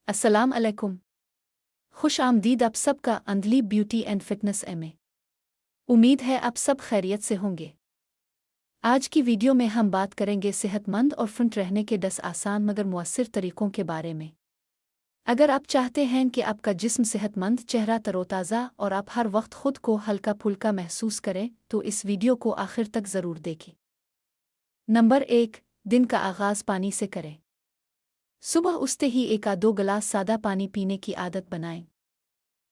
अस्सलाम अलैकुम। खुश आमदीद आप सबका अंधलीब ब्यूटी एंड फिटनेस में। उम्मीद है आप सब खैरियत से होंगे। आज की वीडियो में हम बात करेंगे सेहतमंद और फिट रहने के 10 आसान मगर मुअस्सिर तरीकों के बारे में। अगर आप चाहते हैं कि आपका जिस्म सेहतमंद, चेहरा तरोताज़ा और आप हर वक्त खुद को हल्का फुल्का महसूस करें, तो इस वीडियो को आखिर तक ज़रूर देखें। नंबर 1, दिन का आगाज़ पानी से करें। सुबह उठते ही 1 या 2 गिलास सादा पानी पीने की आदत बनाएं।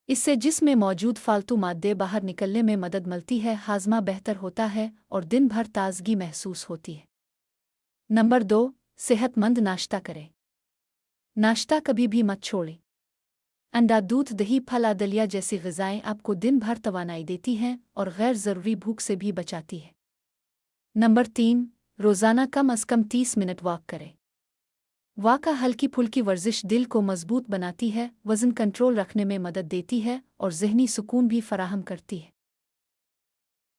इससे जिस्म में मौजूद फालतू मादे बाहर निकलने में मदद मिलती है, हाजमा बेहतर होता है और दिन भर ताजगी महसूस होती है। नंबर 2, सेहतमंद नाश्ता करें। नाश्ता कभी भी मत छोड़ें। अंडा, दूध, दही, फल, दलिया जैसी ग़िज़ाएं आपको दिन भर तवानाई देती हैं और गैर ज़रूरी भूख से भी बचाती है। नंबर 3, रोज़ाना कम अज़ कम 30 मिनट वॉक करें। वॉक हल्की फुल्की वर्जिश दिल को मजबूत बनाती है, वज़न कंट्रोल रखने में मदद देती है और ज़हनी सुकून भी फराहम करती है।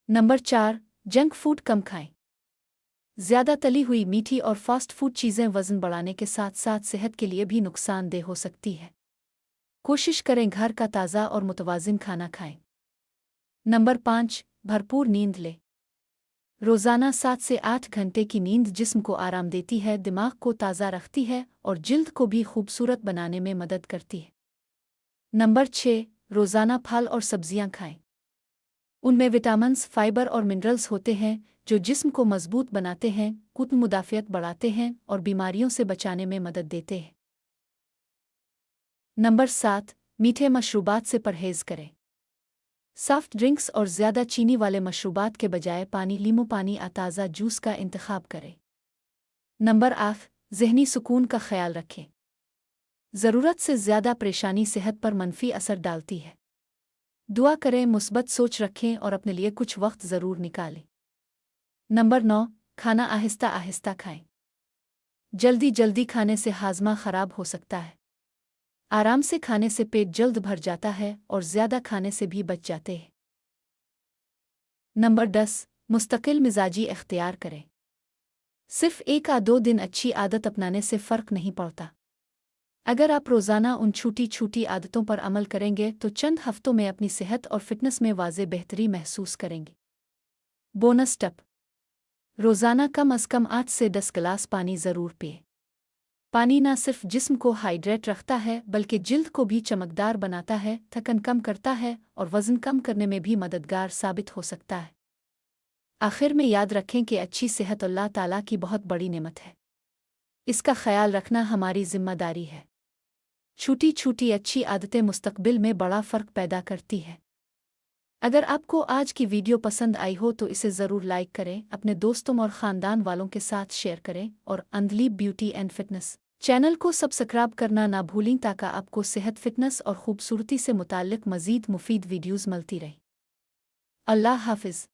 नंबर 4, जंक फूड कम खाएं। ज़्यादा तली हुई, मीठी और फास्ट फूड चीज़ें वज़न बढ़ाने के साथ साथ सेहत के लिए भी नुकसानदेह हो सकती है। कोशिश करें घर का ताज़ा और मुतवाज़िन खाना खाएं। नंबर 5, भरपूर नींद लें। रोज़ाना 7 से 8 घंटे की नींद जिस्म को आराम देती है, दिमाग को ताज़ा रखती है और जिल्द को भी खूबसूरत बनाने में मदद करती है। नंबर 6, रोज़ाना फल और सब्जियां खाएं। उनमें विटामिन्स, फाइबर और मिनरल्स होते हैं जो जिस्म को मजबूत बनाते हैं, कुत मुदाफ़ियत बढ़ाते हैं और बीमारियों से बचाने में मदद देते हैं। नंबर 7, मीठे मशरूबात से परहेज़ करें। सॉफ्ट ड्रिंक्स और ज़्यादा चीनी वाले मशरूबात के बजाय पानी, नींबू पानी या ताज़ा जूस का इंतखाब करें। नंबर 8, ज़हनी सुकून का ख्याल रखें। ज़रूरत से ज़्यादा परेशानी सेहत पर मनफी असर डालती है। दुआ करें, मुस्बत सोच रखें और अपने लिए कुछ वक्त ज़रूर निकालें। नंबर 9, खाना आहिस्ता आहिस्ता खाएं। जल्दी जल्दी खाने से हाजमा ख़राब हो सकता है। आराम से खाने से पेट जल्द भर जाता है और ज़्यादा खाने से भी बच जाते हैं। नंबर 10, मुस्तकिल मिजाजी इख्तियार करें। सिर्फ 1 या 2 दिन अच्छी आदत अपनाने से फ़र्क नहीं पड़ता। अगर आप रोज़ाना उन छोटी छोटी आदतों पर अमल करेंगे तो चंद हफ्तों में अपनी सेहत और फिटनेस में वाज़े बेहतरी महसूस करेंगे। बोनस टिप: रोज़ाना कम अज़ कम 8 से 10 गिलास पानी ज़रूर पिएं। पानी न सिर्फ जिस्म को हाइड्रेट रखता है बल्कि जिल्द को भी चमकदार बनाता है, थकन कम करता है और वज़न कम करने में भी मददगार साबित हो सकता है। आखिर में याद रखें कि अच्छी सेहत अल्लाह ताला की बहुत बड़ी नेमत है। इसका ख्याल रखना हमारी जिम्मेदारी है। छोटी छोटी अच्छी आदतें मुस्तकबिल में बड़ा फ़र्क पैदा करती है। अगर आपको आज की वीडियो पसंद आई हो तो इसे ज़रूर लाइक करें, अपने दोस्तों और ख़ानदान वालों के साथ शेयर करें और अंधलीब ब्यूटी एंड फिटनेस चैनल को सब्सक्राइब करना ना भूलें ताकि आपको सेहत, फिटनेस और खूबसूरती से मुताल्लिक़ मज़ीद मुफीद वीडियोज़ मिलती रहें। अल्लाह हाफ़िज़।